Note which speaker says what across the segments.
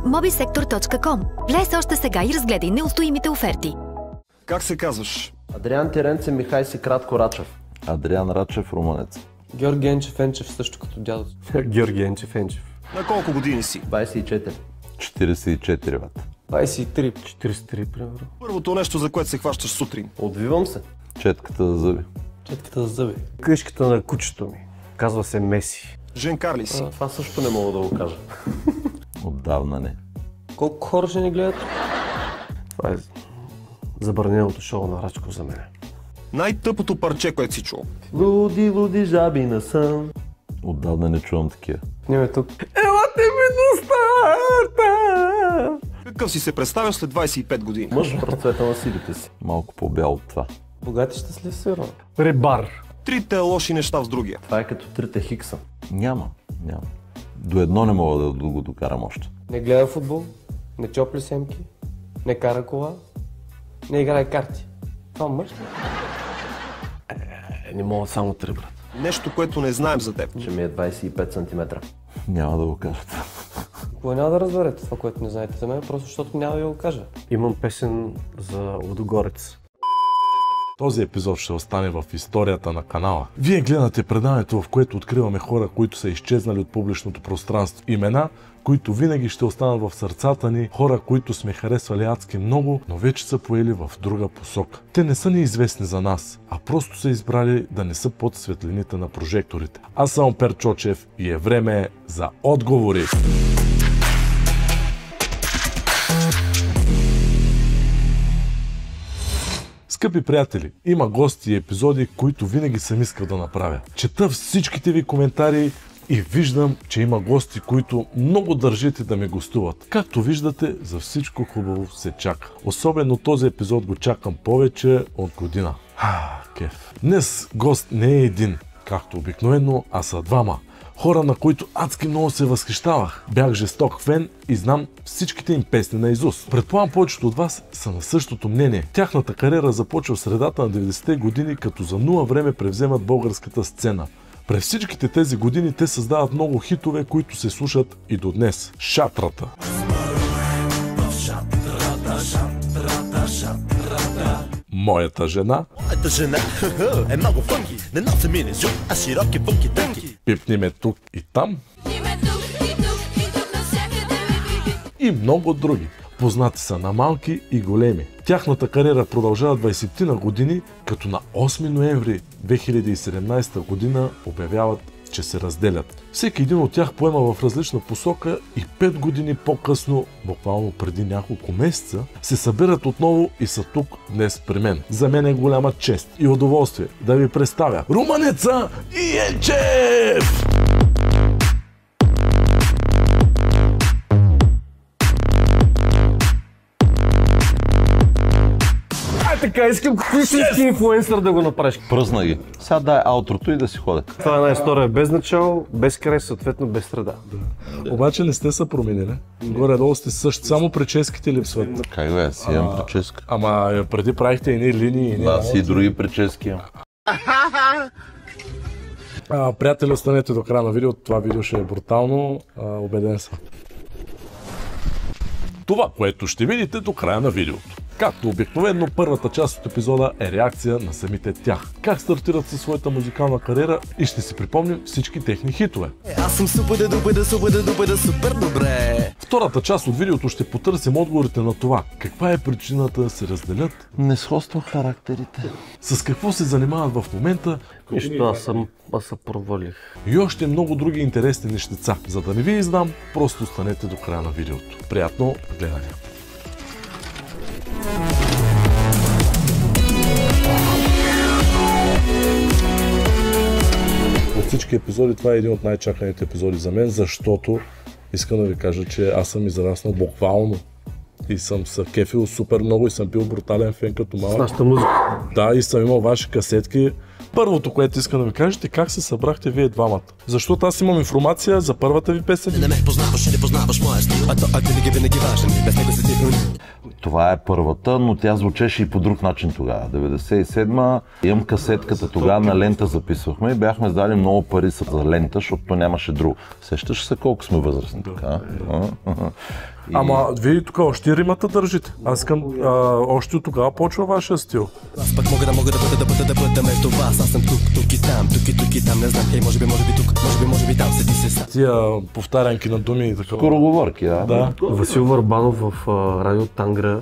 Speaker 1: mobisector.com. Влез още сега и разгледай неустоимите оферти.
Speaker 2: Как се казваш?
Speaker 3: Адриан Теренце Михайси Кратко Рачев.
Speaker 4: Адриан Рачев, румънец.
Speaker 5: Георги Енчев Енчев, също като дядо.
Speaker 3: Георги Енчев Енчев.
Speaker 2: На колко години си?
Speaker 3: 24.
Speaker 4: 44 вата.
Speaker 5: 23.
Speaker 3: 43, примерно.
Speaker 2: Първото нещо, за което се хващаш сутрин.
Speaker 3: Отвивам се.
Speaker 4: Четката за зъби.
Speaker 5: Четката за зъби.
Speaker 3: Къщата на кучето ми. Казва се Меси.
Speaker 2: Женкар ли си?
Speaker 3: Това също не мога да го кажа.
Speaker 4: Отдавна не.
Speaker 5: Колко хора ще ни гледат?
Speaker 3: Това е забраненото шоу на Рачков за мен.
Speaker 2: Най-тъпото парче, което си чул.
Speaker 3: Луди, луди жаби на сън.
Speaker 4: Отдавна не чувам такива.
Speaker 5: Снимай тук.
Speaker 3: Елате ми на старта!
Speaker 2: Какъв си се представяш след 25 години?
Speaker 3: Мъж в разцвета на силите си.
Speaker 4: Малко по-бял от това.
Speaker 5: Богат и щастлив сигурно.
Speaker 3: Рибар.
Speaker 2: Трите лоши неща с другия.
Speaker 3: Това е като трите Хикса.
Speaker 4: Няма. До едно не мога да го докарам още.
Speaker 5: Не гледа футбол, не чопли семки, не кара кола, не играе карти. Това мъж ли?
Speaker 3: Не мога само 3, брат.
Speaker 2: Нещо, което не знаем за теб.
Speaker 3: Че ми е 25 см.
Speaker 4: Няма да го кажете.
Speaker 5: Кога няма да разберете това, което не знаете за мен, просто защото няма да ви го кажа.
Speaker 3: Имам песен за Лудогорец.
Speaker 6: Този епизод ще остане в историята на канала. Вие гледате предаването, в което откриваме хора, които са изчезнали от публичното пространство. Имена, които винаги ще останат в сърцата ни, хора, които сме харесвали адски много, но вече са поели в друга посока. Те не са неизвестни за нас, а просто са избрали да не са под светлините на прожекторите. Аз съм Перчочев и е време за отговори. Скъпи приятели, има гости и епизоди, които винаги съм искал да направя. Чета всичките ви коментари и виждам, че има гости, които много държите да ми гостуват. Както виждате, за всичко хубаво се чака. Особено този епизод го чакам повече от година. Кеф. Днес гост не е един, както обикновено, а са двама. Хора, на които адски много се възхищавах. Бях жесток фен и знам всичките им песни наизуст. Предполагам, повечето от вас са на същото мнение. Тяхната кариера започва в средата на 90-те години, като за нула време превземат българската сцена. През всичките тези години те създават много хитове, които се слушат и до днес. Шатрата. Моята жена.
Speaker 7: Моята жена е много фънки, не носи мини-жук, а широки фънки тънки.
Speaker 6: Пипни ме тук и там. И много други. Познати са на малки и големи. Тяхната кариера продължава 20 на години, като на 8 ноември 2017 година обявяват, че се разделят. Всеки един от тях поема в различна посока и 5 години по-късно, буквално преди няколко месеца, се събират отново и са тук днес при мен. За мен е голяма чест и удоволствие да ви представя румънеца и Енчев!
Speaker 3: Така, искам като истински инфлуенсър да го направиш.
Speaker 4: Пръсна ги. Сега дай аутрото и да си ходя.
Speaker 3: Това е една история без начало, без край, съответно без среда.
Speaker 6: Обаче не сте се променили. Горе-долу сте същи, само прическите липсват.
Speaker 4: Как бе, си имам прическа.
Speaker 6: Ама преди правихте едни линии.
Speaker 4: Да, си и други прически.
Speaker 6: Приятели, останете до края на видеото. Това видео ще е брутално. Убеден съм. Това, което ще видите до края на видеото. Както обикновено, първата част от епизода е реакция на самите тях. Как стартират със своята музикална кариера и ще си припомним всички техни хитове.
Speaker 7: Аз съм супер добре.
Speaker 6: Втората част от видеото ще потърсим отговорите на това. Каква е причината да се разделят?
Speaker 4: Не сходства характерите.
Speaker 6: С какво се занимават в момента?
Speaker 3: Нищо, аз се провалих.
Speaker 6: И още много други интересни нещица. За да не ви издам, просто останете до края на видеото. Приятно гледане! От всички епизоди това е един от най-чаканите епизоди за мен, защото искам да ви кажа, че аз съм израснал буквално и съм се кефил супер много и съм бил брутален фен като малък.
Speaker 3: С нашата музика.
Speaker 6: Да, и съм имал ваши касетки. Първото, което искам да ви кажете, как се събрахте вие двамата? Защото аз имам информация за първата ви песен.
Speaker 7: Не ме познаваш или познаваш моя стил, а то винаги важен, без него си ти уникален.
Speaker 4: Това е първата, но тя звучеше и по друг начин тогава. 97-ма, имам касетката тогава, на лента записвахме и бяхме дали много пари за лента, защото нямаше друго. Сещаш се колко сме възрастни така?
Speaker 6: Ама вие тук още римата държите. Аз искам, още от тогава почва вашия стил.
Speaker 7: Аз пък мога да бъда между вас. Аз съм тук и там, тук и там. Не знам, хей, може би тук, може би там, седи се сам.
Speaker 6: Тия повтарянки на думи и такова.
Speaker 4: Скороговорки,
Speaker 6: Да.
Speaker 3: Васил Върбанов в радио Тангра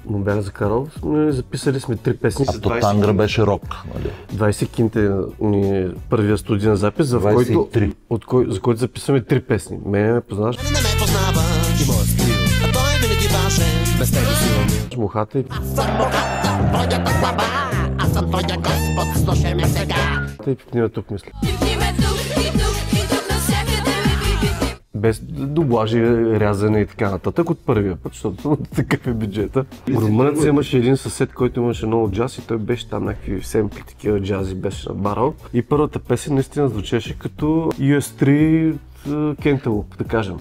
Speaker 3: му бях закарал. Записали сме 3 песни.
Speaker 4: А то Тангра беше рок, нали?
Speaker 3: 20 кинте ни първия студиен запис, за който записваме 3 песни. Мене ме познаваш.
Speaker 7: Не ме познава и моят стил, а той е винаги важен, без него си умил.
Speaker 3: Мухата и...
Speaker 8: Аз съм твоя Господ, слушай ме сега.
Speaker 3: И пипни тук, мисля. Без дублажи, рязане и така нататък от първия път, защото такъв е бюджета. Румънец имаше един съсед, който имаше много джаз и той беше там някакви семпли, такива джази беше набарал. И първата песен наистина звучеше като US3 Cantaloupe, да кажем.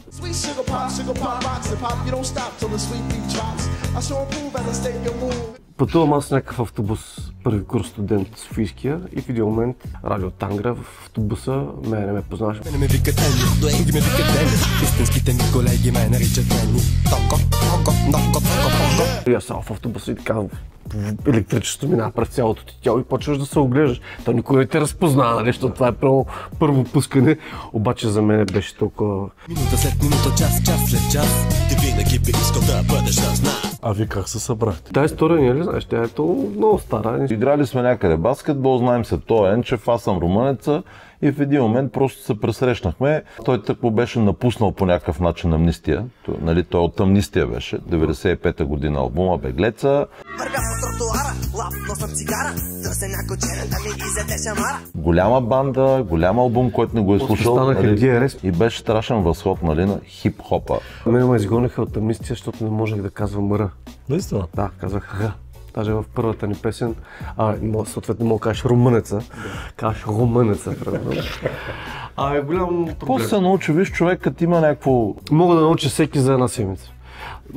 Speaker 3: Пътувам аз някакъв автобус, първи курс студент Софийския и в един момент радио Тангра в автобуса, мене ме познаваш.
Speaker 7: Мене ме викат Ени, доенги ме викат Ени, истинските ми колеги ме наричат Ени. Токо.
Speaker 3: И аз в автобуса и така електричеството минава през цялото ти тяло и почваш да се оглеждаш. То никой не те разпознава, нали, защото това е първо пускане, обаче за мен беше толкова...
Speaker 7: Минута след минута, час след час, ти винаги би искал да бъдеш с нас.
Speaker 6: А вие как се събрахте?
Speaker 3: Тая история, не ли знаеш, тя е много стара.
Speaker 4: Играли сме някъде баскетбол, знаем се той Енчев, аз съм румънеца и в един момент просто се пресрещнахме. Той тъкмо беше напуснал по някакъв начин Амнистия. Нали, той от Амнистия беше, 95-та година албума Беглеца.
Speaker 7: Вървя по тротуара, лапно съм цигара, търся някой черен да ми изяде шамара.
Speaker 4: Голяма банда, голям албум, който не го е слушал. Нали, и беше страшен възход, нали, на хип-хопа.
Speaker 3: Мене ме изгониха от Амнистия, защото не можех да казвам мъра.
Speaker 6: Наистина?
Speaker 3: Да, казах ха. Даже в първата ни песен, съответно мога да кажеш румънеца, кажеш румънеца. Е голям проблем.
Speaker 4: После се научи, виж, човек, като има някакво...
Speaker 3: Мога да науча всеки за една седмица.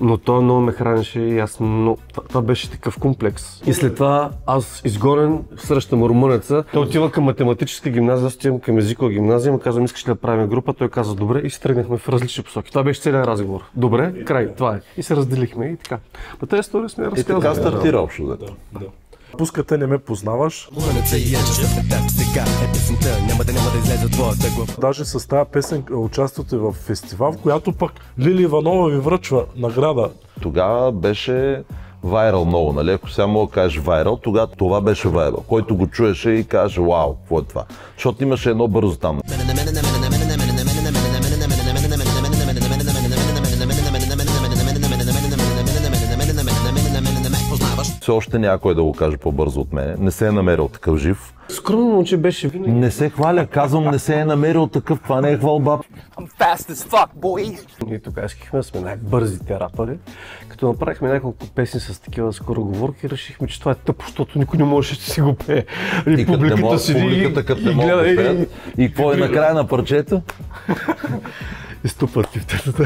Speaker 3: Но той много ме хранеше и аз много... Това беше такъв комплекс. И след това аз изгонен срещам румънеца. Той отива към математическа гимназия, аз отивам към езикова гимназия, му казвам, искаш ли да правим група? Той каза добре и се тръгнахме в различни посоки. Това беше целият разговор. Добре, край, това е. И се разделихме и така. Но тази история сме разказали.
Speaker 4: И така стартира общо.
Speaker 6: Да. Пускате Не ме познаваш.
Speaker 7: Румънеца и Енчев след теб сега е песента, няма да излезе от твоята глава.
Speaker 6: Даже с тази песен участвате в фестивал, в която пък Лили Иванова ви връчва награда.
Speaker 4: Тогава беше вайрал много, нали? Ако сега мога да кажеш вайрал, тогава това беше вайрал. Който го чуеше и каже, вау, какво е това? Защото имаше едно бързо там. Все още някой да го каже по-бързо от мен. Не се е намерил такъв жив.
Speaker 3: Скромно момче беше винаги.
Speaker 4: Не се хваля, казвам, не се е намерил такъв, това не е хвалба.
Speaker 8: I'm fast as fuck, boy.
Speaker 3: Ние тук искахме да сме най-бързите рапъри. Като направихме няколко песни с такива скороговорки, решихме, че това е тъпо, защото никой не можеше да си го пее. И публиката седи и гледа.
Speaker 4: И какво е накрая на парчето?
Speaker 3: Изтупват кифтетата.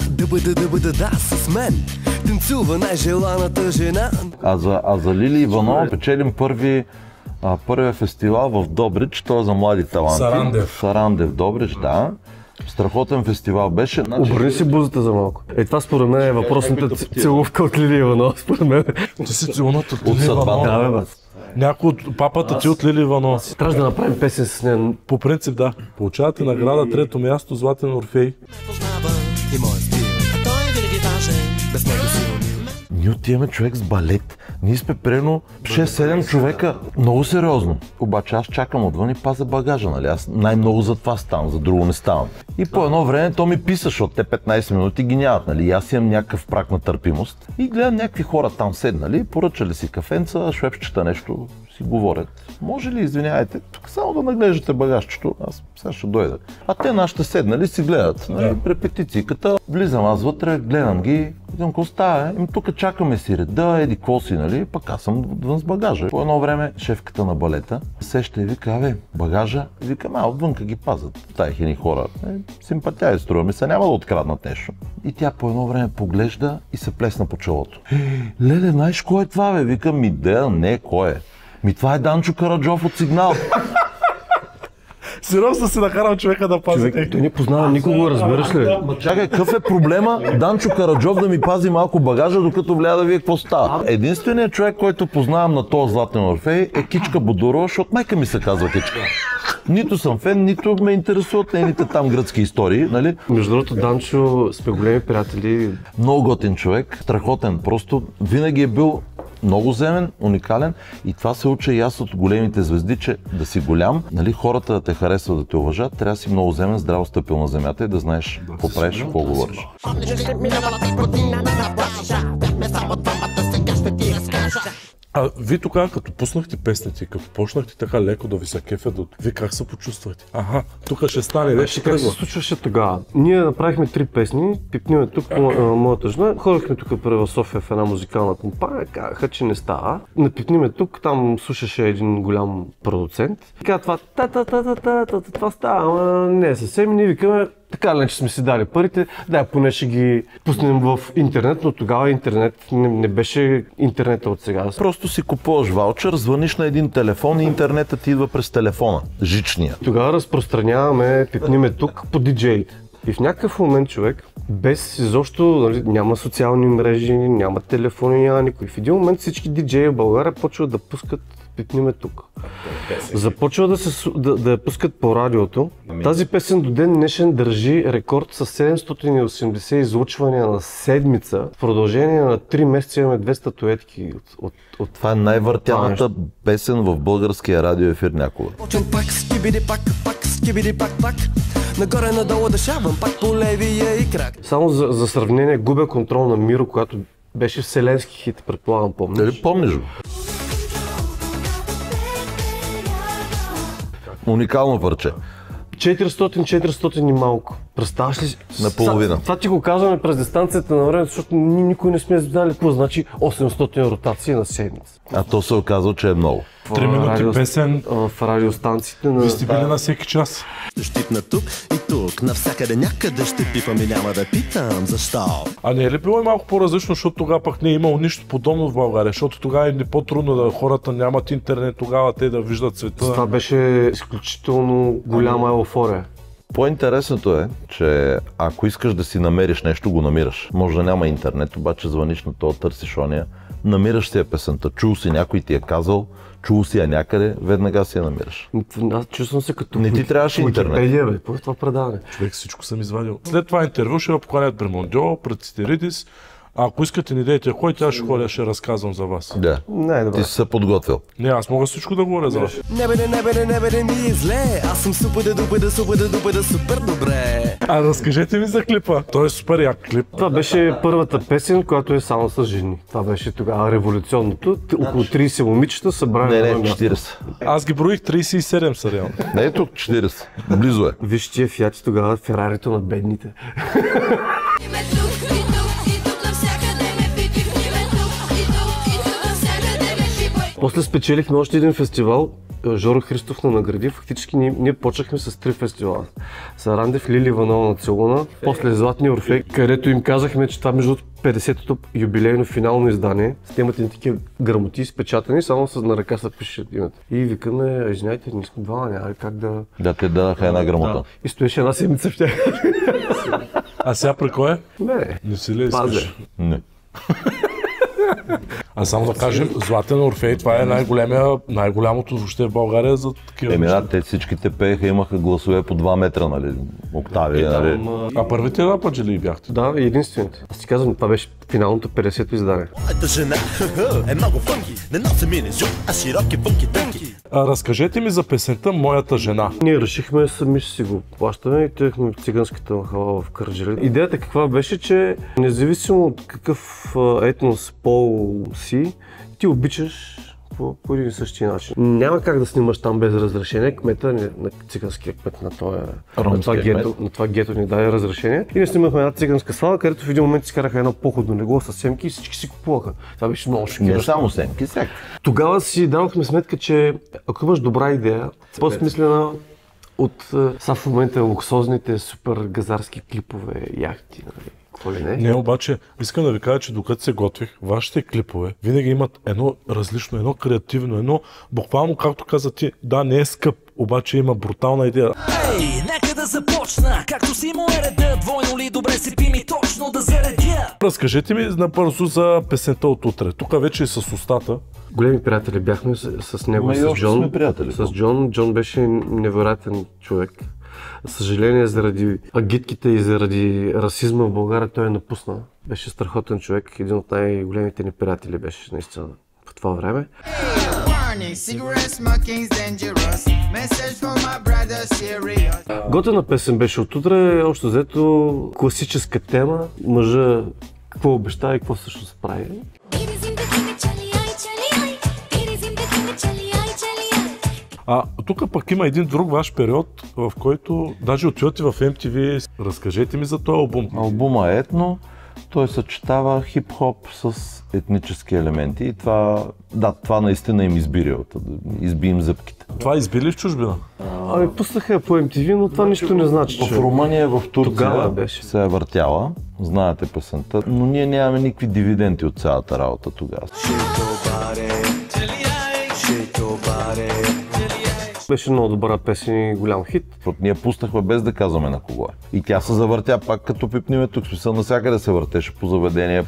Speaker 7: Да бъда с мен. Танцува най-желаната жена.
Speaker 4: А за Лили Иванова печелим първия фестивал в Добрич, той е за млади таланти. Сарандев, Добрич, да. Страхотен фестивал беше.
Speaker 3: Обърни си бузата за малко. Това според мен е въпросната целувка от Лили Иванова, според мен.
Speaker 6: Ти си целуната от Лили Иванова.
Speaker 3: Да, бе,
Speaker 6: Някой от папата ти от Лили Иванова.
Speaker 3: Трябва да направим песен с нея.
Speaker 6: По принцип, да. Получавате награда, трето място, Златен Орфей.
Speaker 7: И моят стил, той винаги важен, без него си умил.
Speaker 4: Ние отиваме човек с балет. Ние сме прено 6-7 човека. Много сериозно. Обаче аз чакам отвън и пазя багажа, нали? Аз най-много за това ставам, за друго не ставам. И по едно време то ми писа, защото те 15 минути ги нямат, нали? И аз имам някакъв прак на търпимост. И гледам някакви хора там седнали, поръчали си кафенца, швепчета нещо, си говорят. Може ли, извинявайте, тук само да наглеждате багажчето, аз сега ще дойда. А те нашите седнали си гледат, нали? Репетицийката. Влизам аз вътре, гледам ги, видям какво става, тук чакаме си реда, еди какво си, нали? Пък аз съм вън с багажа. По едно време шефката на балета сеща и вика, багажа, и викам, отвънка ги пазят тая едни хора. Симпатия струва ми се, няма да откраднат нещо. И тя по едно време поглежда и се плесна по челото. Леле, знаеш кой е това, бе? Викам, не, кой е? Това е Данчо Караджов от Сигнал.
Speaker 6: Сериозно си накарал човека да пази
Speaker 3: Човек, той не познава никого, разбираш ли?
Speaker 4: Ма чакай, какъв е проблема Данчо Караджов да ми пази малко багажа, докато вляза да вие какво става? Единственият човек, който познавам на този Златен Орфей е Кичка Бодорова, защото майка ми се казва Кичка. Нито съм фен, нито ме интересуват нейните там гръцки истории, нали?
Speaker 3: Между другото, Данчо, сме големи приятели.
Speaker 4: Много готин човек, страхотен, просто винаги е бил много земен, уникален и това се уча и аз от големите звезди, че да си голям, нали, хората да те харесват, да те уважат, трябва да си много земен, здраво стъпил на земята и да знаеш какво правиш, какво говориш.
Speaker 6: А ви тогава, като пуснахте песните, като почнахте така леко да ви се кефят, ви как се почувствахте? Аха, тук ще стане,
Speaker 3: Как се случваше тогава? Ние направихме 3 песни, пипниме тук моята жена, ходихме тук в София в една музикална компания, казаха, че не става. Напипниме тук, там слушаше един голям продуцент. Така това това става, ама не съвсем, ние викаме, така ли, че сме си дали парите, да, поне ще ги пуснем в интернет, но тогава интернет не беше интернета от сега.
Speaker 4: Просто си купуваш ваучер, звъниш на един телефон и интернетът ти идва през телефона, жичния.
Speaker 3: Тогава разпространяваме, пипниме тук по диджеите. И в някакъв момент човек, без изобщо, нали, няма социални мрежи, няма телефони, няма никой. В един момент всички диджеи в България почват да пускат пипниме тук. Започва да я пускат по радиото. Тази песен до ден днешен държи рекорд с 780 излучвания на седмица. В продължение на 3 месеца имаме 2 статуетки от
Speaker 4: Това е най-въртяната песен в българския радиоефир някога.
Speaker 7: Пак, скибиди пак. Нагоре надолу дъшавам, пак по левия и крак.
Speaker 3: Само за сравнение, Губя контрол на Миро, когато беше вселенски хит, предполагам, помниш?
Speaker 4: Дали помниш го? Уникално парче.
Speaker 3: 400 и малко. Представяш ли?
Speaker 4: Наполовина.
Speaker 3: Това ти го казваме през дистанцията на време, защото никой не сме знали какво значи 800 ротации на седмица.
Speaker 4: А то се оказва, че е много.
Speaker 6: 3 минути песен.
Speaker 3: В радиостанциите на...
Speaker 6: Ви сте били на всеки час.
Speaker 7: Щитна тук и тук, навсякъде някъде ще пипам и няма да питам защо.
Speaker 6: А не е ли било и малко по-различно, защото тогава пък не е имало нищо подобно в България, защото тогава е по-трудно да хората нямат интернет, тогава те да виждат света.
Speaker 3: Това беше изключително голяма еуфория.
Speaker 4: По-интересното е, че ако искаш да си намериш нещо, го намираш. Може да няма интернет, обаче звъниш на това, търсиш ония, намираш си я песента, чул си някой ти е казал, чул си я някъде, веднага си я намираш.
Speaker 3: Аз чувствам се като
Speaker 4: Не ти трябваше интернет.
Speaker 3: Википедия, бе, това предаване.
Speaker 6: Човек, всичко съм извадил. След това интервю ще я поканят при Мондио, пред Стеридис. А ако искате ни дайте кой, тя ще ходя, ще разказвам за вас.
Speaker 4: Да,
Speaker 3: Най-добре.
Speaker 4: ти си се подготвил.
Speaker 6: Не, аз мога всичко да говоря за вас.
Speaker 7: Не бе, ми е зле, аз съм супер добре.
Speaker 6: А разкажете ми за клипа. Той е супер як клип.
Speaker 3: Това беше първата песен, която е само с жени. Това беше тогава революционното. Около 30 момичета събрани на
Speaker 4: Не,
Speaker 3: едно място.
Speaker 4: 40.
Speaker 6: Аз ги броих 37 са реално.
Speaker 4: Не е тук 40. Близо е.
Speaker 3: Виж тия фиати тогава, Ферарито на бедните. После спечелихме още един фестивал, Жоро Христов на награди. Фактически ние почнахме с 3 фестивала. Сарандев, Лили Иванова на Целуна, после Златния Орфей, където им казахме, че това между 50-то юбилейно финално издание, с темата ни такива грамоти изпечатани, само на ръка се пише името. И викаме, извиняйте, ние сме двама, няма как да...
Speaker 4: Да, те дадаха една грамота.
Speaker 3: И стоеше една седмица в тях.
Speaker 6: А сега при кой е?
Speaker 3: Не,
Speaker 6: си ли
Speaker 3: пазе.
Speaker 6: искаш?
Speaker 4: Не.
Speaker 6: А само да кажем, Златен Орфей, това е най-голямото въобще в България за такива неща.
Speaker 4: Те всичките пееха, имаха гласове по 2 метра, нали, октави, нали.
Speaker 6: А първите рападжи ли бяхте?
Speaker 3: Да, единствените. Аз ти казвам, това беше финалното 50-то издание.
Speaker 7: Моята жена е много фънки, не носи минежу, а широки фънки тънки.
Speaker 6: Разкажете ми за песента „Моята жена“.
Speaker 3: Ние решихме сами ще си го плащаме и тъхме в циганската махала в Кърджали. Идеята каква беше, че независимо от какъв етнос, пол си, ти обичаш по един и същи начин. Няма как да снимаш там без разрешение. Кмета на циганския кмет на това гето ни даде разрешение. И ние снимахме една циганска сала, където в един момент си караха едно походно легло с семки и всички си купуваха. Това беше много шокиращо.
Speaker 4: Не само семки, всяка.
Speaker 3: Тогава си дадохме сметка, че ако имаш добра идея, по-смислена от са в момента луксозните супер газарски клипове, яхти, нали?
Speaker 6: Не, обаче искам да ви кажа, че докато се готвих, вашите клипове винаги имат едно различно, едно креативно, едно буквално, както каза ти, да, не е скъп, обаче има брутална идея.
Speaker 9: Ей, нека да започна, както си му е реда, двойно ли добре си пи ми точно да заредя.
Speaker 6: Разкажете ми набързо за песента от утре. Тук вече е с устата.
Speaker 3: Големи приятели бяхме с него и с Джон. С Джон. Джон беше невероятен човек. Съжаление, заради агитките и заради расизма в България той е напусна. Беше страхотен човек, един от най-големите ни приятели беше наистина по това време. Готина песен беше от утре, още взето класическа тема, мъжа какво обещава и какво всъщност прави.
Speaker 6: Тук пък има един друг ваш период, в който даже отивате в MTV. Разкажете ми за този албум.
Speaker 4: Албума е етно, той съчетава хип-хоп с етнически елементи и това наистина им изби им зъбките.
Speaker 6: Това изби ли в чужбина?
Speaker 3: Пуснаха по MTV, но това нищо не значи.
Speaker 4: В Румъния, в Турция се е въртяла, знаете песента, но ние нямаме никакви дивиденти от цялата работа тогава.
Speaker 3: Беше много добра песен и голям хит.
Speaker 4: Ние пуснахме без да казваме на кого е. И тя се завъртя пак като пипниме тук. Смисъл навсякъде се въртеше по заведения,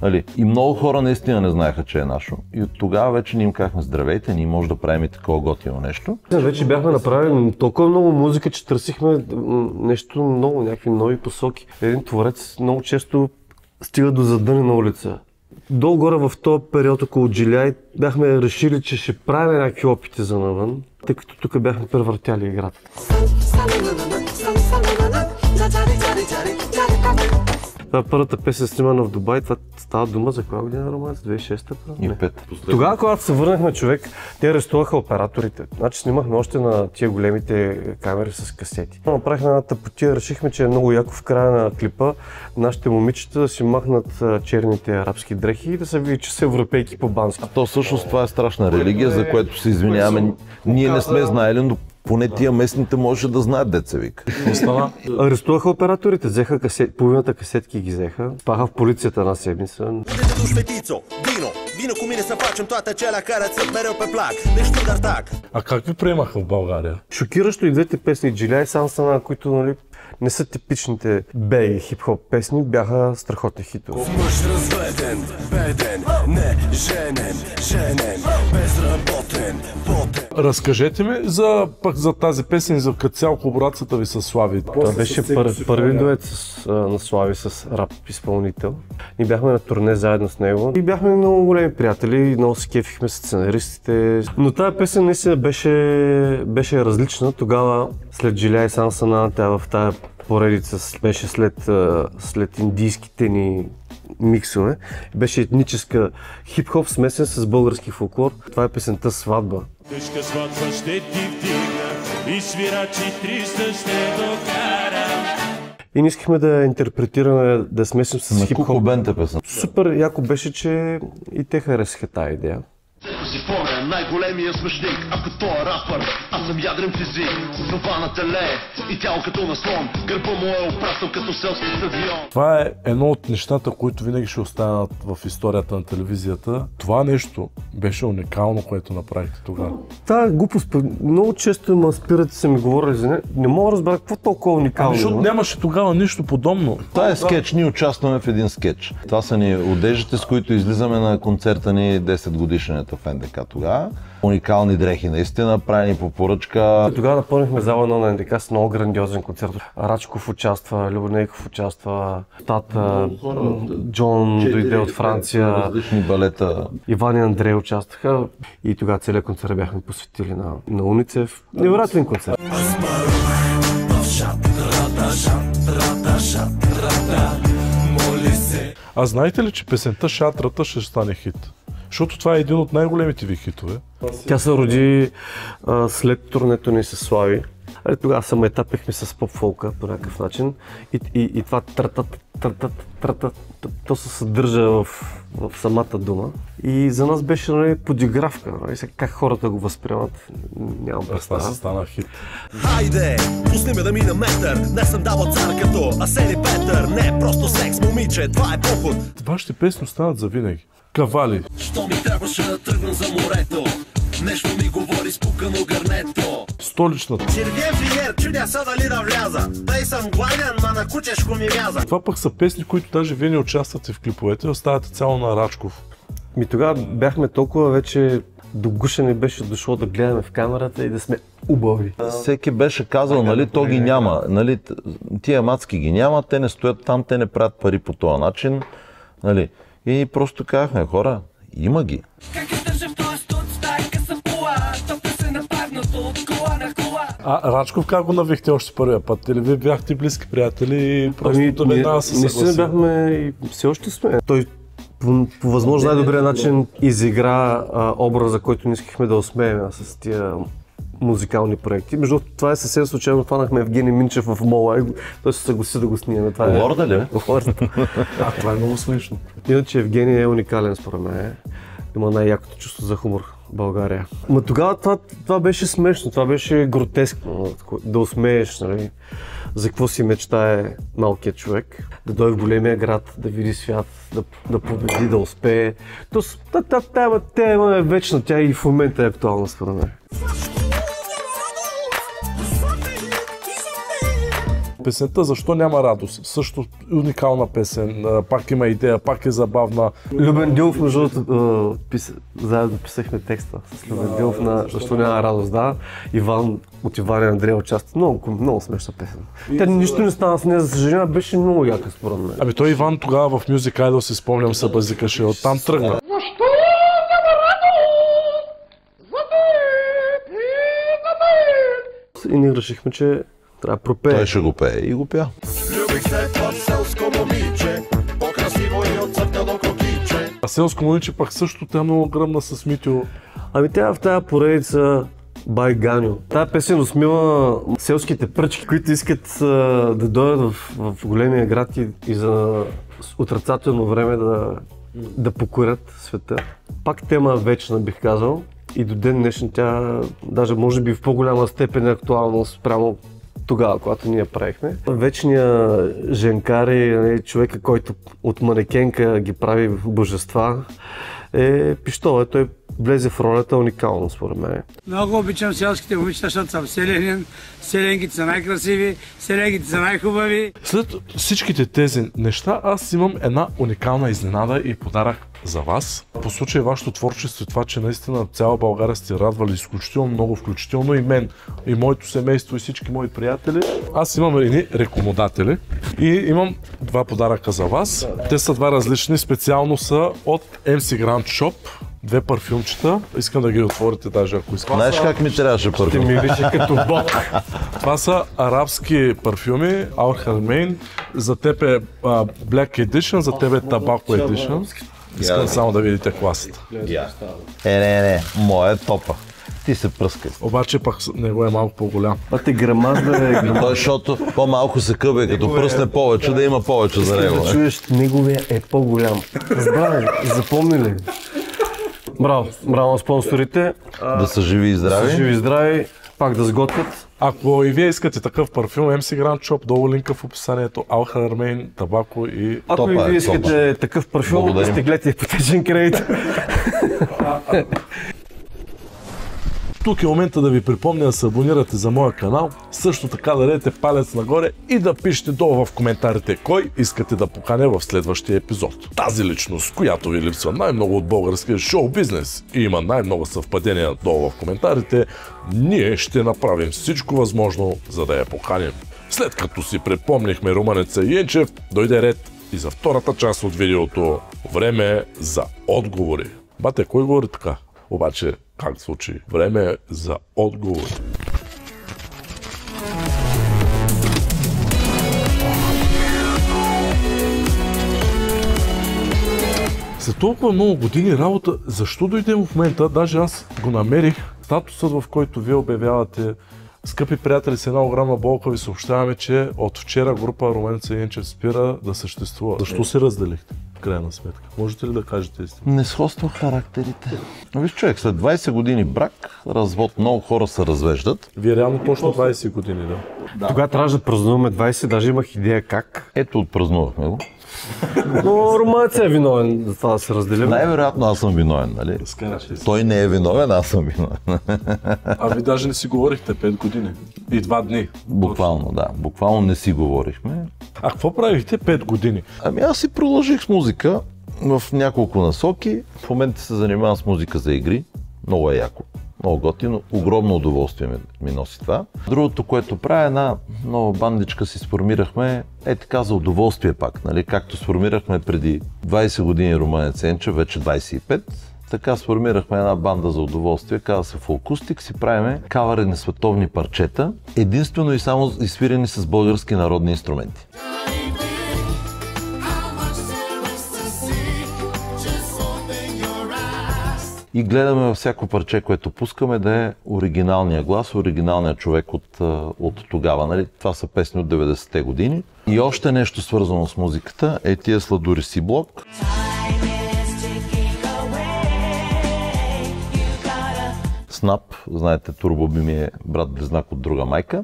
Speaker 4: нали. И много хора наистина не знаеха, че е нашо. И от тогава вече ние им казахме здравейте, ние може да правим и такова готино нещо.
Speaker 3: Вече бяхме направили толкова много музика, че търсихме нещо много, някакви нови посоки. Един творец много често стига до задънена улица. Долу-горе в този период около Джиляй бяхме решили, че ще правим някакви опити за навън, тъй като тук бяхме превъртяли играта. Това е първата песен снимана в Дубай. Това става дума за коя година, Роман? 2006-та?
Speaker 4: И 5.
Speaker 3: Тогава, когато се върнахме, човек, те арестуваха операторите. Значи снимахме още на тия големите камери с касети. Направихме една тъпотия, решихме, че е много яко в края на клипа нашите момичета да си махнат черните арабски дрехи и да се види, че са европейки по-бански.
Speaker 4: То всъщност това е страшна религия, за което се извиняваме. Ние не сме знаели, но поне тия местните може да знаят деца вика.
Speaker 3: Арестуваха операторите, взеха половината касетки ги взеха, паха в полицията една седмица.
Speaker 6: А как ви приемаха в България?
Speaker 3: Шокиращо и двете песни Джиляй и Сансана, които, нали, не са типичните бей хип-хоп песни, бяха страхотни хитове.
Speaker 7: Мъж разведен, беден, не женен, безработен, потен.
Speaker 6: Разкажете ми за тази песен и за като цяло колаборацията ви с Слави.
Speaker 3: Това беше първи дует на Слави с рап изпълнител. Ние бяхме на турне заедно с него и бяхме много големи приятели, много се кефихме с сценаристите. Но тази песен наистина беше различна. Тогава след Джиляй и Сансана, тя в тази поредица беше след индийските ни миксове. Беше етническа хип-хоп смесен с български фолклор. Това е песента Сватба.
Speaker 10: Тежка сватба ще ти вдигна и свирачи 300 ще докара.
Speaker 3: И не искахме да интерпретираме, да смесим с хип-хоп.
Speaker 4: Песен.
Speaker 3: Супер яко беше, че и те харесаха тази идея.
Speaker 11: Сифона, най-големия смешник, ако той е рапър, аз съм ядрен физик, с глава на теле и тяло като на слон, гърба му е опрасъл като селски стадион.
Speaker 6: Това е едно от нещата, които винаги ще останат в историята на телевизията. Това нещо беше уникално, което направихте тогава.
Speaker 3: Та глупост, много често ме спирате са ми говорили за нея, не мога да разбера какво толкова уникално.
Speaker 6: Защото нямаше тогава нищо подобно.
Speaker 4: Това е скетч, ние участваме в един скетч. Това са ни одеждите, с които излизаме на концерта ни 10 годишната в НДК тогава. Уникални дрехи, наистина, правени по поръчка.
Speaker 3: Тогава напълнихме зала на НДК с много грандиозен концерт. Рачков участва, Любонейков участва, Тата, Джон дойде от Франция,
Speaker 4: различни балета.
Speaker 3: Иван и Андрей участваха и тогава целият концерт бяхме посветили на Уницев. Невероятен концерт.
Speaker 6: А знаете ли, че песента Шатрата ще стане хит? Защото това е един от най-големите ви хитове.
Speaker 3: Тя се роди след турнето ни с Слави. Тогава се етапихме с поп-фолка по някакъв начин и това тратат, то се съдържа в самата дума. И за нас беше, нали, подигравка. Нали? Как хората го възприемат, нямам представа.
Speaker 6: Това се стана хит.
Speaker 7: Хайде, пусни ме да мина метър, не съм дала цар като Асен и Петър, не просто секс, момиче, това е поход.
Speaker 6: Вашите песни останат завинаги. Кавали.
Speaker 7: Що ми трябваше да тръгна за морето?
Speaker 11: Нещо ми говори спукано гърнето.
Speaker 6: Столичната.
Speaker 8: Червен фриер, чудя са дали да вляза. Тъй съм гладен, ма на кучешко ми вяза.
Speaker 6: Това пък са песни, които даже вие не участвате в клиповете, оставате цяло на Рачков.
Speaker 3: Тогава бяхме толкова вече до гушене беше дошло да гледаме в камерата и да сме убави.
Speaker 4: Всеки беше казал, нали, то ги няма, нали, тия мацки ги няма, те не стоят там, те не правят пари по този начин, нали. И просто казахме, хора, има ги.
Speaker 6: А Рачков как го навихте още първия път? Или вие бяхте близки приятели и просто веднага се съгласи?
Speaker 3: Наистина бяхме и все още сме. Той по възможно най-добрия начин изигра образа, който не искахме да усмеем с тия музикални проекти. Между това е съвсем случайно, хванахме Евгений Минчев в мола и той се съгласи да го снимем.
Speaker 4: Лорда ли?
Speaker 3: Лорда.
Speaker 6: Това е много смешно.
Speaker 3: Иначе Евгений е уникален според мен. Има най-якото чувство за хумор в България. Ма тогава това беше смешно, това беше гротескно, да усмееш, нали? За какво си мечтае малкият човек, да дойде в големия град, да види свят, да победи, да успее. Тази тема е вечна, тя и в момента е актуална според мен.
Speaker 6: Песента "Защо няма радост" също уникална песен, пак има идея, пак е забавна.
Speaker 3: Любен Дилов, между другото, заедно писахме текста с Любен Дилов на "Защо няма радост", да. Иван от Иван и Андрея участва. Много смешна песен. Тя нищо не стана с нея, за съжаление, беше много яка според мен.
Speaker 6: Той Иван тогава в Music Idol, си спомням, се базикаше, оттам тръгна.
Speaker 8: Защо няма радост? За теб и за мен.
Speaker 3: И ние решихме, че трябва да пропее.
Speaker 4: Той ще го пее и го пя.
Speaker 8: Любих се това селско момиче, по-красиво и от църква до крокиче.
Speaker 6: А селско момиче пак също тя много гръмна с Митю.
Speaker 3: Тя в тази поредица Бай Ганю. Тая песен усмива селските пръчки, които искат да дойдат в големия град и за отрицателно време да покорят света. Пак тема вечна, бих казал. И до ден днешен тя даже може би в по-голяма степен е актуална спрямо тогава, когато ние правихме. Вечният женкар и човека, който от манекенка ги прави божества, е Пищова. Той влезе в ролята уникално, според мен.
Speaker 12: Много обичам селските момичета, защото съм селянин. Селенките са най-красиви, селенките са най-хубави.
Speaker 6: След всичките тези неща, аз имам една уникална изненада и подарък за вас. По случай вашето творчество и това, че наистина цяла България сте радвали изключително много, включително и мен, и моето семейство, и всички мои приятели. Аз имам едни рекомодатели и имам два подаръка за вас. Те са два различни, специално са от MC Grand Shop. Две парфюмчета. Искам да ги отворите даже, ако искам.
Speaker 4: Знаеш как ми трябваше парфюм?
Speaker 3: Ще мирише като бог.
Speaker 6: Това са арабски парфюми, Al Haramain. За теб е Black Edition, за теб е Tobacco Edition. Искам само да видите класата.
Speaker 4: Не, моя е топа. Ти се пръскай.
Speaker 6: Обаче пък него е малко по-голям.
Speaker 3: Те грамаж да е.
Speaker 4: Той, защото по-малко се къбе, като пръсне повече, да има повече за него.
Speaker 3: Да чуеш, неговия е по-голям. Разбрали, запомни ли? Браво на спонсорите.
Speaker 4: Да са живи и здрави.
Speaker 3: Да са живи и здрави, пак да сготвят.
Speaker 6: Ако и вие искате такъв парфюм, MC Grand Shop, долу линка в описанието, Al Haramain, Tobacco и...
Speaker 3: Ако и вие искате такъв парфюм, сте гледате ипотечен кредит.
Speaker 6: Тук е момента да ви припомня да се абонирате за моя канал, също така да дадете палец нагоре и да пишете долу в коментарите кой искате да поканя в следващия епизод. Тази личност, която ви липсва най-много от българския шоу-бизнес и има най-много съвпадения долу в коментарите, ние ще направим всичко възможно, за да я поканим. След като си припомнихме румънеца Йенчев, дойде ред и за втората част от видеото. Време за отговори. Бате, кой говори така? Обаче, как се случи? Време е за отговори. След толкова много години работа, защо дойде в момента, даже аз го намерих, статусът, в който вие обявявате: скъпи приятели, с една огромна болка ви съобщаваме, че от вчера група Румънеца Йенчев спира да съществува. Защо се разделихте? крайна сметка? Можете ли да кажете истина?
Speaker 4: Не сходства характерите. Виж човек, след 20 години брак, развод, много хора се развеждат.
Speaker 6: Вие реално точно 20 години, да.
Speaker 3: Тогава трябваше да празнуваме 20, даже имах идея как.
Speaker 4: Ето отпразнувахме го.
Speaker 3: Но Романец е виновен за това да се разделим.
Speaker 4: Най-вероятно аз съм виновен, нали? Той не е виновен, аз съм виновен.
Speaker 6: А ви даже не си говорихте 5 години и 2 дни.
Speaker 4: Буквално, да. Буквално не си говорихме.
Speaker 6: А какво правихте 5 години?
Speaker 4: Ами аз си продължих с музика в няколко насоки. В момента се занимавам с музика за игри. Много е яко. Много готино. Огромно удоволствие ми носи това. Другото, което правя, една нова бандичка си сформирахме, така за удоволствие пак, нали? Както сформирахме преди 20 години Романец Енчев, вече 25. Така сформирахме една банда за удоволствие, казва се Фолкустик, си правиме кавъри на световни парчета, единствено и само изсвирени с български народни инструменти. И гледаме във всяко парче, което пускаме, да е оригиналния глас, оригиналният човек от тогава. Нали? Това са песни от 90-те години. И още нещо свързано с музиката е тия Сладури си блок. Снап, знаете, Турбо би ми е брат-близнак от друга майка.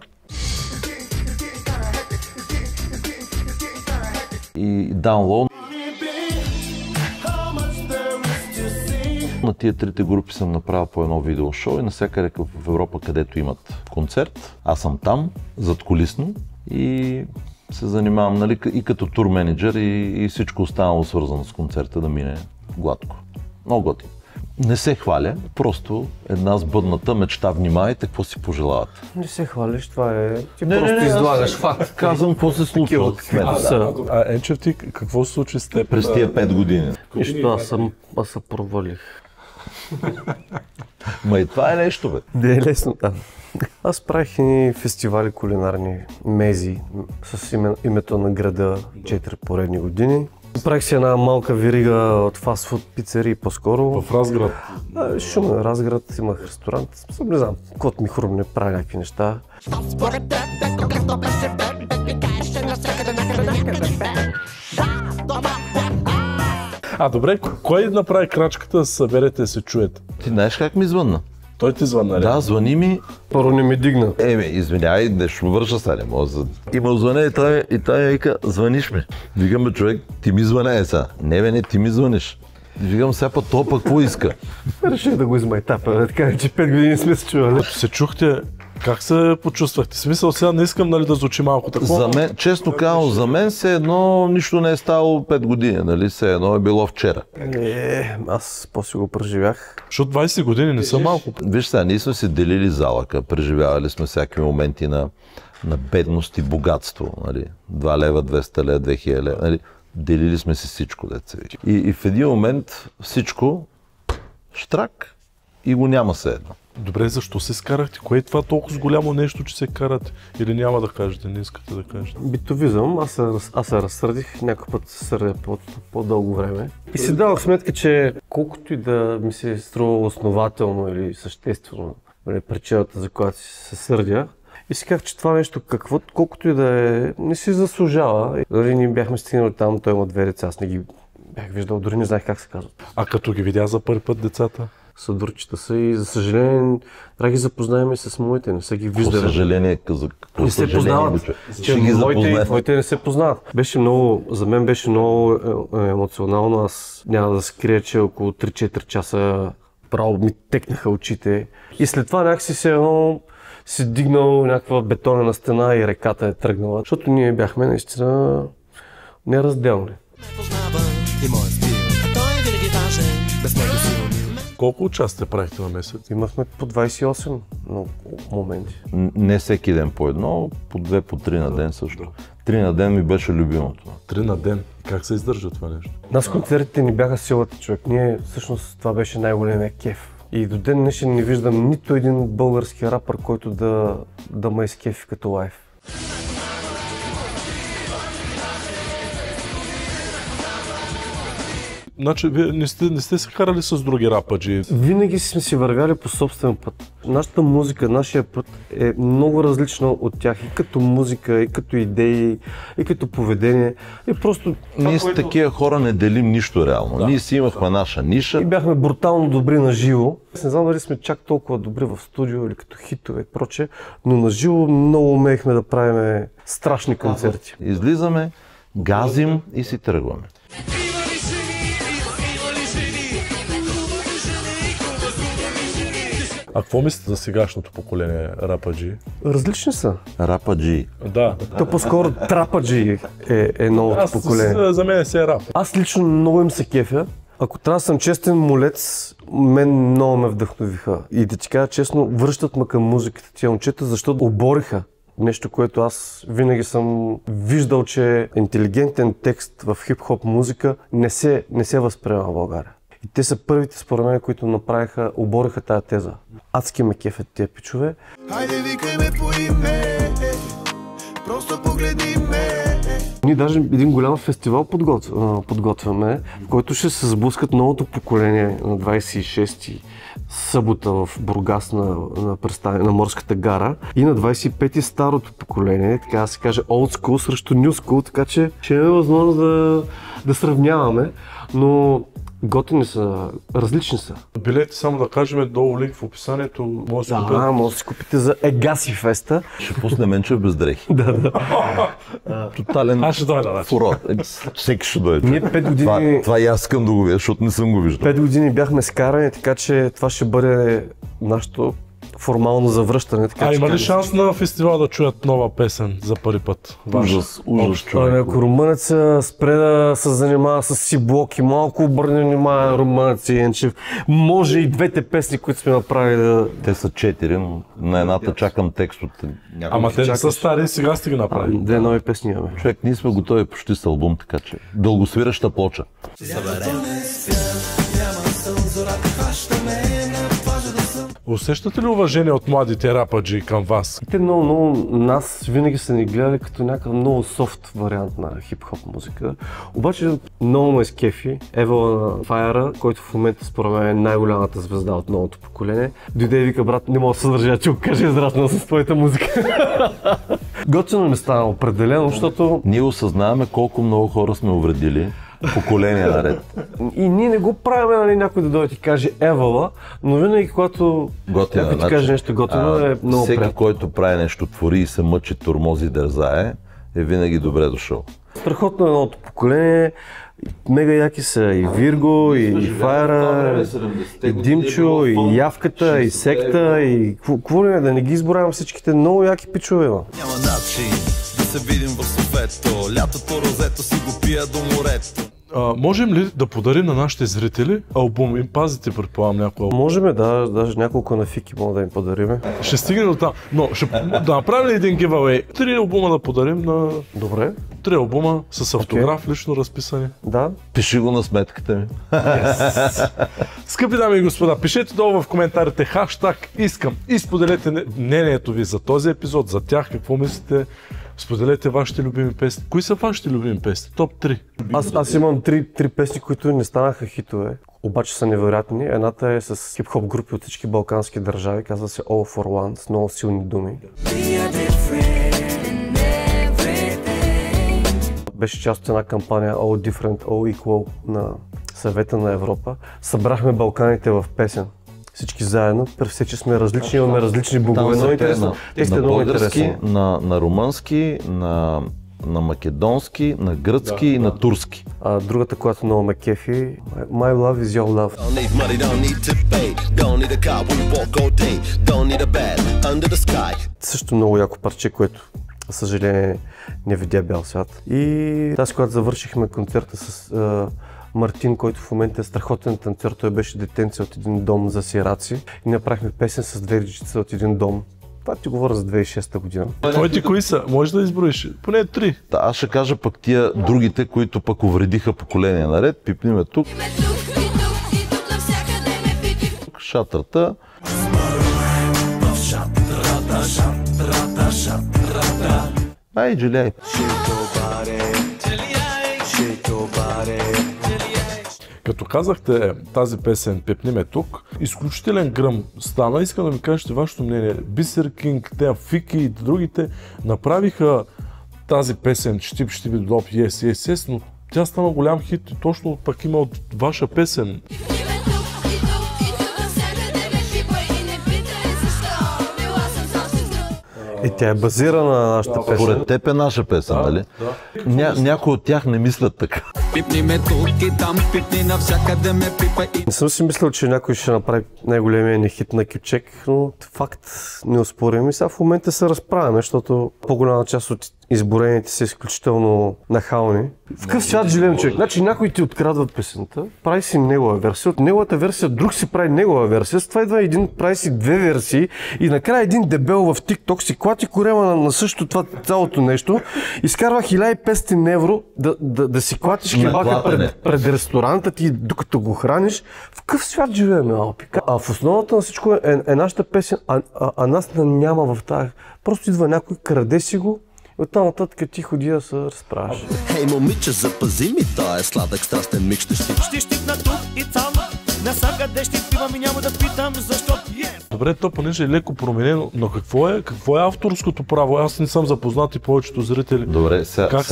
Speaker 4: И Down Low. На тия трите групи съм направил по едно видеошоу и навсякъде в Европа, където имат концерт, аз съм там, задкулисно и се занимавам, нали, и като тур менеджер и всичко останало свързано с концерта да мине гладко. Много готино. Не се хваля, просто една сбъдната мечта. Внимавайте какво си пожелавате.
Speaker 3: Не се хвалиш, това е... Ти просто излагаш факт.
Speaker 4: Казвам какво се случва с мен.
Speaker 6: Енчев, ти какво се случи с теб?
Speaker 4: През тия 5 години.
Speaker 3: Нищо, аз се провалих.
Speaker 4: Ма и това е нещо, бе.
Speaker 3: Не е лесно там. Аз правих и фестивали кулинарни, мези, с името на града 4 поредни години. Правих си една малка верига от фастфуд пицерии по-скоро.
Speaker 6: В Разград?
Speaker 3: Шумен Разград, имах ресторант. Не знам, кот ми хрумне, правя някакви неща.
Speaker 6: Добре, кой направи крачката да се съберете и се чуете?
Speaker 4: Ти знаеш как ми звънна?
Speaker 6: Той ти звънна, ли?
Speaker 4: Да, звъни ми.
Speaker 3: Първо не ми дигна.
Speaker 4: Извинявай, нещо върша сега, не мога да... Има звъне и той ми вика, звъниш ми. Викам, човек, ти ми звъне сега. Не, ти ми звъниш. Викам, сега път това пък какво иска?
Speaker 3: Реших да го измайтапя, така че 5 години сме се чували.
Speaker 6: Като се чухте, как се почувствахте? Смисъл, сега не искам, нали, да звучи малко такова.
Speaker 4: За мен, честно казвам, за мен все едно нищо не е ставало 5 години, нали? Все едно е било вчера.
Speaker 3: Аз после го преживях.
Speaker 6: Защото 20 години не са малко.
Speaker 4: Виж сега, ние сме си делили залъка, преживявали сме всяки моменти на бедност и богатство, нали? 2 лева, 200 лева, 2000 лева, нали? Делили сме си всичко, деца. И в един момент всичко штрак и го няма се едно.
Speaker 6: Добре, защо се скарахте? Кое е това толкова голямо нещо, че се карате? Или няма да кажете, не искате да кажете?
Speaker 3: Битовизъм, аз се разсърдих, някой път се сърдя по-дълго време. И си дадох сметка, че колкото и да ми се струва основателно или съществено причината, за която се сърдя, и си казах, че това нещо, колкото и да е, не си заслужава. Дори ние бяхме стигнали там, той има 2 деца, аз не ги бях виждал, дори не знаех как се казват.
Speaker 6: А като ги видя за първи път децата?
Speaker 3: Съдурчета са и за съжаление трябва ги запознаем и с моите, не са ги виждали.
Speaker 4: За съжаление,
Speaker 3: не се познават. Моите не се познават. За мен беше много емоционално, аз няма да се крия, че около 3-4 часа право ми текнаха очите. И след това някакси си дигнал някаква бетонена стена и реката е тръгнала, защото ние бяхме наистина неразделни.
Speaker 6: Колко участия правихте на месец?
Speaker 3: Имахме по 28 моменти.
Speaker 4: Не всеки ден по едно, по 2, по 3 на ден също. 3 на ден ми беше любимото.
Speaker 6: 3 на ден? Как се издържа това нещо?
Speaker 3: Нас концертите ни бяха силата, човек. Ние всъщност това беше най-големия кеф. И до ден днешен не виждам нито един български рапър, който да ме изкефи като лайв.
Speaker 6: Значи, вие не сте се карали с други рападжи?
Speaker 3: Винаги сме си вървяли по собствен път. Нашата музика, нашия път е много различна от тях и като музика, и като идеи, и като поведение. И просто
Speaker 4: ние с такива хора не делим нищо реално. Да. Ние си имахме наша ниша.
Speaker 3: И бяхме брутално добри на живо. Не знам дали сме чак толкова добри в студио или като хитове и прочее, но на живо много умеехме да правим страшни концерти.
Speaker 4: Излизаме, газим и си тръгваме.
Speaker 6: А какво мислите за сегашното поколение рападжи?
Speaker 3: Различни са.
Speaker 4: Рападжи.
Speaker 6: Да.
Speaker 3: То по-скоро трападжи е новото поколение.
Speaker 6: За мен е рап.
Speaker 3: Аз лично много им се кефя. Ако трябва да съм честен молец, мен много ме вдъхновиха. И да ти кажа честно, връщат ме към музиката тия момчета, защото обориха нещо, което аз винаги съм виждал, че интелигентен текст в хип-хоп музика не се възприема в България. И те са първите според мен, които обориха тая теза. Адски ме кефят тия пичове.
Speaker 8: Хайде викай ме по име, просто погледни ме.
Speaker 3: Ние даже един голям фестивал подготвяме, в който ще се сблъскат новото поколение на 26-ти събота в Бургас на Морската гара и на 25-ти старото поколение, така да се каже old school срещу new school, така че ще имаме възможност да сравняваме, но готини са, различни са.
Speaker 6: Билети, само да кажем, долу линк в описанието. Може
Speaker 3: да си купите за Егаси феста.
Speaker 4: Ще пусне Менчев без дрехи.
Speaker 3: Да.
Speaker 4: Тотален фурор. Всеки ще дойде.
Speaker 3: Ние 5 години...
Speaker 4: Това и аз искам да го видя, защото не съм го виждал.
Speaker 3: 5 години бяхме скарани, така че това ще бъде нашето формално завръщане.
Speaker 6: Има ли шанс на фестивал да чуят нова песен за първи път?
Speaker 4: Ужас човек.
Speaker 3: Ако румънеца спре да се занимава с си блоки, малко обърне внимание на румънеца и Енчев, може и двете песни, които сме направили да...
Speaker 4: Те са 4, но на едната чакам текст от...
Speaker 6: Ама те не са стари, сега сте ги направили.
Speaker 3: Две нови песни имаме.
Speaker 4: Човек, ние сме готови почти с албум, така че дългосвираща плоча.
Speaker 6: Усещате ли уважение от младите рападжи към вас?
Speaker 3: Те много нас винаги са ни гледали като някакъв много софт вариант на хип-хоп музика. Обаче много ме скефи Евала Файера, който в момента според мен е най-голямата звезда от новото поколение. Дойде и вика: брат, не мога да се държа, че го кажа израснал с твоята музика. Готино ми стана определено, защото...
Speaker 4: Ние осъзнаваме колко много хора сме увредили. Поколения наред.
Speaker 3: И ние не го правим, нали, някой да дойде и каже Евала, но винаги когато някой ти каже нещо готино е много
Speaker 4: всеки,
Speaker 3: приятно.
Speaker 4: който прави нещо, твори и се мъчи, тормози и дързае, е винаги добре дошъл.
Speaker 3: Страхотно е новото поколение. Мега яки са и Вирго, и Файера, и Димчо, и Явката, и Секта, и какво ли да не ги изборявам всичките много яки пичове.
Speaker 13: Няма начин да се видим в Софето, лятото розето си го пия до морето.
Speaker 6: Можем ли да подарим на нашите зрители албум? Им пазите, предполагам, някой албум?
Speaker 3: Можем, да, даже няколко на фики мога да им подарим.
Speaker 6: Ще стигнем до там, но ще да направим ли един giveaway? 3 албума да подарим на...
Speaker 3: Добре.
Speaker 6: 3 албума с автограф, лично разписани.
Speaker 3: Да.
Speaker 4: Пиши го на сметката ми.
Speaker 6: Yes. Скъпи дами и господа, пишете долу в коментарите хаштаг искам и споделете мнението ви за този епизод, за тях, какво мислите. Споделете вашите любими песни. Кои са вашите любими песни? Топ 3.
Speaker 3: Аз имам 3 песни, които не станаха хитове, обаче са невероятни. Едната е с хип-хоп групи от всички балкански държави, казва се All for One, с много силни думи. Беше част от една кампания All Different, All Equal на Съвета на Европа. Събрахме Балканите в песен. Всички заедно, при все, че сме различни, имаме различни богове. Много интересно.
Speaker 4: На български, на румънски, на македонски, на гръцки и на турски.
Speaker 3: Другата, която много ме кефи, My Love is Your Love. Също много яко парче, което, за съжаление, не видя бял свят. И тази, когато завършихме концерта с Мартин, който в момента е страхотен танцор, той беше детенце от един дом за сираци и направихме песен с 2 речица от един дом. Това ти говоря за 2006 година.
Speaker 6: Твоите кои са? Може да изброиш? Поне 3.
Speaker 4: Да, аз ще кажа пък тия другите, които пък увредиха поколение наред. Пипниме тук. Шатрата. Ай, Джулиай.
Speaker 6: казахте тази песен "Пепни ме тук", изключителен гръм стана. Искам да ми кажете вашето мнение. Бисер Кинг, те Фики и другите направиха тази песен "Щип, щип, доп, yes, yes, yes", но тя стана голям хит и точно пък има от ваша песен.
Speaker 3: И тя е базирана на нашата песен.
Speaker 4: Поред теб е наша песен, нали? Някои от тях не мислят така.
Speaker 9: Пипни ме тук и там, пипни навсякъде ме пипай.
Speaker 3: Не съм си мислил, че някой ще направи най-големия ни хит на Кючек, но факт неоспорим. И сега в момента се разправяме, защото по-голяма част от изборените са изключително нахални. В какъв свят живеем, човек? Значи някой ти открадва песента, прави си негова версия, от неговата версия друг си прави негова версия, с това идва един, прави си две версии и накрая един дебел в TikTok си клати корема на същото това цялото нещо, изкарва 1500 евро да си клатиш кебака пред ресторанта ти, докато го храниш. В какъв свят живеем, Алпика? А в основата на всичко е нашата песен, а нас няма в тази. Просто идва някой, краде си го, оттам нататък ти ходи да се разправяш.
Speaker 13: Хей, момиче, запази ми, той е сладък, страстен миг ще щип.
Speaker 10: Ще щипна тук и там, насякъде щипивам и няма да питам защо.
Speaker 6: Добре, то понеже е леко променено, но какво е авторското право? Аз не съм запознат и повечето зрители.
Speaker 4: Добре, сега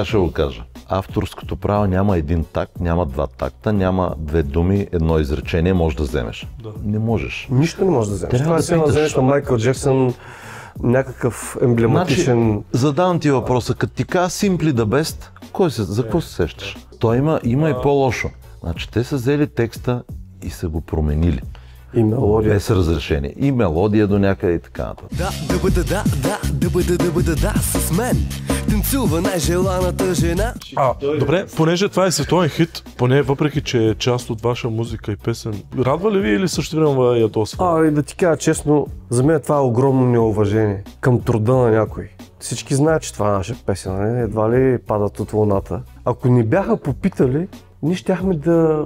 Speaker 4: ще го кажа. Авторското право няма един такт, няма два такта, няма две думи, едно изречение може да вземеш. Да. Не можеш.
Speaker 3: Нищо не можеш да вземеш. Това е да вземеш на Майкъл Джексън, някакъв емблематичен...
Speaker 4: Значи, задавам ти въпроса, като ти кажа Simply the Best, за какво се сещаш? Той има и по-лошо. Значи те са взели текста и са го променили.
Speaker 3: И мелодия.
Speaker 4: Без разрешение. И мелодия до някъде и така нататък.
Speaker 9: Да бъда с мен. Танцува най-желаната жена.
Speaker 6: Добре, понеже това е световен хит, поне въпреки, че е част от ваша музика и песен, радва ли ви или същевременно ядосва?
Speaker 3: И да ти кажа честно, за мен това е огромно неуважение към труда на някой. Всички знаят, че това е наша песен, не? Едва ли падат от луната. Ако ни бяха попитали, ние щяхме да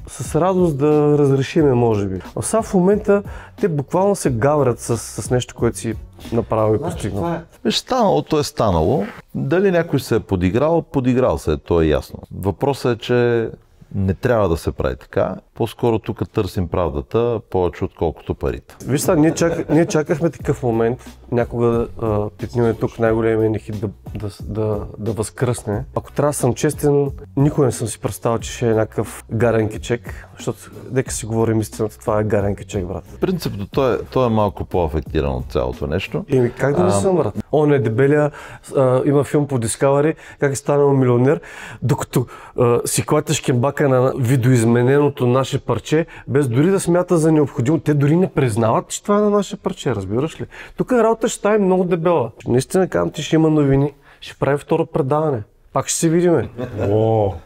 Speaker 3: с радост да разрешиме, може би. А сега в момента те буквално се гаврят с нещо, което си направил и постигнал.
Speaker 4: Станалото е станало. Дали някой се е подиграл се, то е ясно. Въпросът е, че не трябва да се прави така. По-скоро тук търсим правдата повече отколкото парите.
Speaker 3: Виж сега, ние чакахме такъв момент, някога да пипнем тук най-големия ни хит да възкръсне. Ако трябва да съм честен, никога не съм си представил, че ще е някакъв гарен кечек, защото нека си говорим истината, това е гарен кечек, брат.
Speaker 4: Принципно той е малко по-афектиран от цялото нещо.
Speaker 3: Как да не съм, брат? Он е дебелия, има филм по Discovery, как е станал милионер, докато си клатиш кембака на видоизмененото наше парче, без дори да смята за необходимо. Те дори не признават, че това е на наше парче, разбираш ли? Тук работа ще стане много дебела. Наистина казвам ти, ще има новини, ще прави второ предаване. Пак ще се видиме.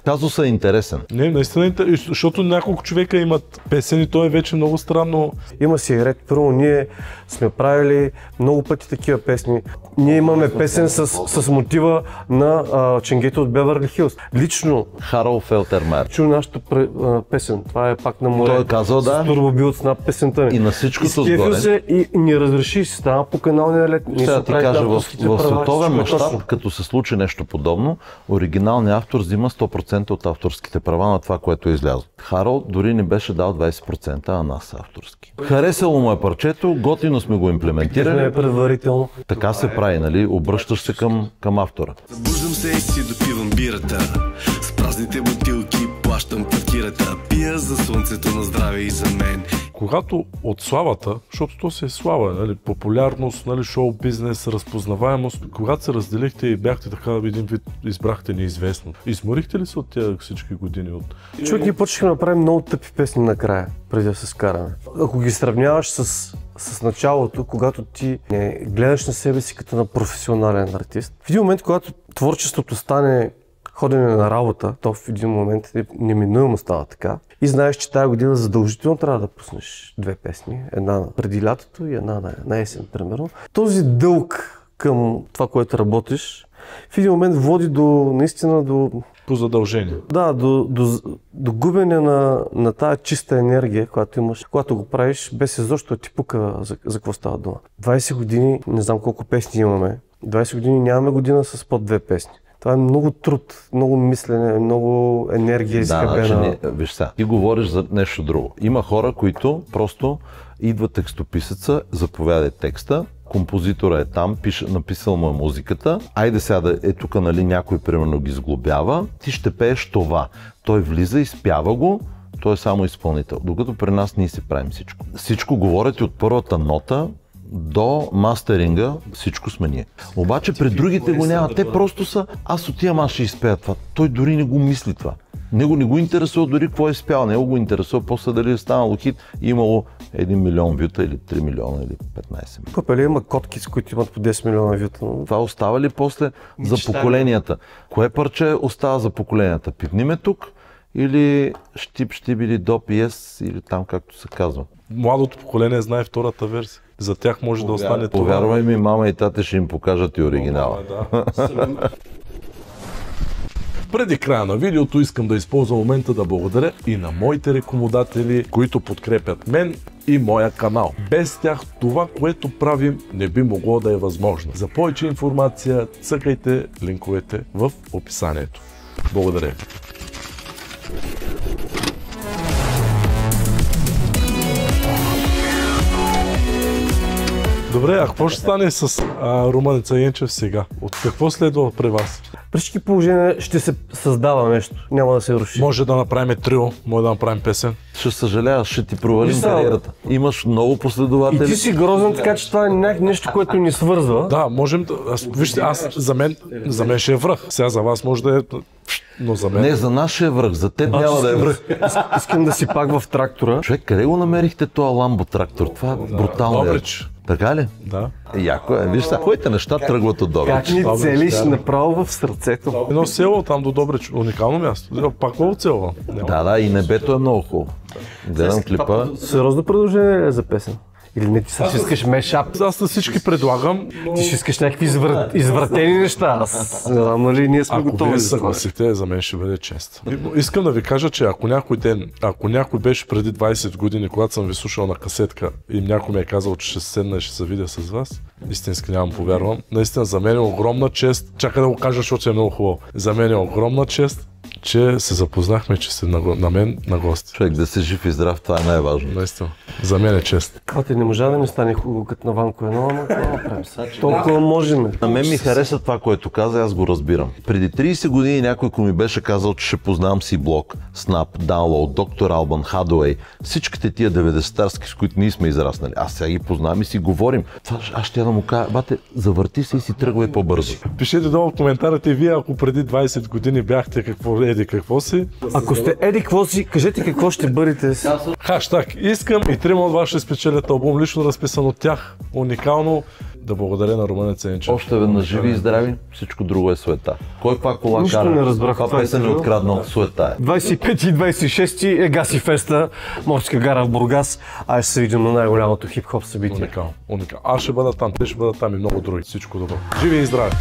Speaker 4: Казусът е интересен.
Speaker 6: Не, наистина е интересен, защото няколко човека имат песен и то е вече много странно.
Speaker 3: Има си ред. Първо, ние сме правили много пъти такива песни. Ние имаме песен с мотива на ченгето от Беверли Хилс. Лично
Speaker 4: Харол Фелтермайер
Speaker 3: чу нашата песен. Това е пак на море.
Speaker 4: Той е казал, да.
Speaker 3: С турбобил на песента ни.
Speaker 4: И на всичкото сгоре.
Speaker 3: И ни разреши и се стана по каналния лед.
Speaker 4: Ще ти кажа, в световен мащаб, като се случи нещо подобно, оригиналният автор взима 100% от авторските права на това, което е излязло. Харол дори не беше дал 20%, а нас авторски. Харесало му е парчето, готино сме го имплементирали.
Speaker 3: Предварително.
Speaker 4: Така се прави, нали? Обръщаш се към автора.
Speaker 13: Събуждам се и си допивам бирата. С празните бутилки плащам квартирата. Пия за слънцето на здраве и за мен.
Speaker 6: Когато от славата, защото то се е слава, нали, популярност, нали, шоу-бизнес, разпознаваемост, когато се разделихте и бяхте така един вид, избрахте неизвестно. Изморихте ли се от тях всички години?
Speaker 3: Човек, ние почнахме да правим много тъпи песни накрая, преди да се скараме. Ако ги сравняваш с началото, когато ти не гледаш на себе си като на професионален артист, в един момент, когато творчеството стане ходене на работа, то в един момент неминуемо става така. И знаеш, че тази година задължително трябва да пуснеш две песни. Една преди лятото и една на есен, примерно. Този дълг към това, което работиш, в един момент води наистина до...
Speaker 6: По задължение.
Speaker 3: Да, до губене на тая чиста енергия, която имаш, когато го правиш, без изобщо ти пука за какво става дума. 20 години, не знам колко песни имаме, 20 години нямаме година с под две песни. Това е много труд, много мислене, много енергия изхабена.
Speaker 4: Значи, виж сега, ти говориш за нещо друго. Има хора, които просто идва текстописъца, заповяда текста, композитора е там, написал му е музиката, айде сега да е тук, нали, някой примерно ги сглобява, ти ще пееш това. Той влиза, изпява го, той е само изпълнител. Докато при нас ние си правим всичко. Всичко говорят от първата нота до мастеринга, всичко сме ние. Обаче при другите го няма. Те просто са, аз отивам, аз ще изпея това. Той дори не го мисли това. Него не го интересува дори какво е спял, него го интересува после дали е станало хит и имало 1 милион вюта или 3 милиона или 15 милиона.
Speaker 3: Папели има котки, с които имат по 10 милиона вюта.
Speaker 4: Това остава ли после за поколенията? Кое парче остава за поколенията? Пипни ме тук или щип или доп yes или там както се казва?
Speaker 6: Младото поколение знае втората версия. За тях може да остане това.
Speaker 4: Повярвай ми, мама и тате ще им покажат и оригинала.
Speaker 6: Преди края на видеото искам да използвам момента да благодаря и на моите рекомодатели, които подкрепят мен и моя канал. Без тях това, което правим, не би могло да е възможно. За повече информация цъкайте линковете в описанието. Благодаря ви. Добре, а какво ще стане с Румънеца Енчев сега? От какво следва при вас?
Speaker 3: При всички положения ще се създава нещо, няма да се руши.
Speaker 6: Може да направим трио, може да направим песен.
Speaker 4: Ще съжаляваш, ще ти провалим кариерата. Имаш много последователи.
Speaker 3: И ти си грозен, така че това е нещо, което ни свързва.
Speaker 6: Да, можем да... Вижте, за мен ще е връх. Сега за вас може да е... Но за мен...
Speaker 4: Не, за нас ще е връх, за теб няма да е връх.
Speaker 3: Искам да си пак в трактора.
Speaker 4: Човек, къде го намерихте този ламбо трактор? Това е брутално.
Speaker 6: Добрич.
Speaker 4: Така ли?
Speaker 6: Да.
Speaker 4: Яко е. Виж, твоите неща тръгват от Добрич.
Speaker 3: Как ни целиш направо в сърцето?
Speaker 6: Едно село там до Добрич, уникално място. Пак много село.
Speaker 4: Да, и небето е много хубаво. Гледам клипа.
Speaker 3: Сериозно предложение е за песен? Или не, ти сега ще искаш мешап?
Speaker 6: Аз на всички предлагам.
Speaker 3: Ти ще искаш някакви извратени неща. Аз не знам, нали, ние сме готови.
Speaker 6: Ако вие съгласите, за мен ще бъде чест. Искам да ви кажа, че ако някой беше преди 20 години, когато съм ви слушал на касетка и някой ми е казал, че ще седна и ще се видя с вас, истински нямам повярвам. Наистина, за мен е огромна чест. Чакай да го кажа, защото е много хубаво. За мен е огромна чест, че се запознахме, че сте на мен на гости.
Speaker 4: Човек да си жив и здрав, това е най-важно.
Speaker 6: Наистина. За мен е чест.
Speaker 3: Кати, не можа да ми стане хубаво като на Ванко едно, но направим. Толкова можем.
Speaker 4: На мен ми хареса това, което каза, аз го разбирам. Преди 30 години някой, ако ми беше казал, че ще познавам C-Block, Snap, Download, Dr. Alban, Hathaway, всичките тия 90-тарски, с които ние сме израснали. Аз сега ги познавам и си говорим. Това аз ще да му кажа, бате, завърти се и си тръгвай по-бързо.
Speaker 6: Пишете долу в коментарите вие, ако преди 20 години бяхте какво си.
Speaker 3: Ако сте какво си, кажете какво ще бъдете.
Speaker 6: Хаштаг искам и 3 от вас ще спечелят албум, лично разписан от тях. Уникално. Да благодаря на Румънеца Енчев.
Speaker 4: Още веднъж живи и здрави, всичко друго е суета. Кой пак кола кара?
Speaker 3: Нищо не разбрах.
Speaker 4: Това песен е откраднал, суета е.
Speaker 3: 25 и 26 е Гаси Феста, Морска гара в Бургас, а ще се видим на най-голямото хип-хоп събитие.
Speaker 6: Уникално. Аз ще бъда там, те ще бъдат там и много други. Всичко добро. Живи и здрави!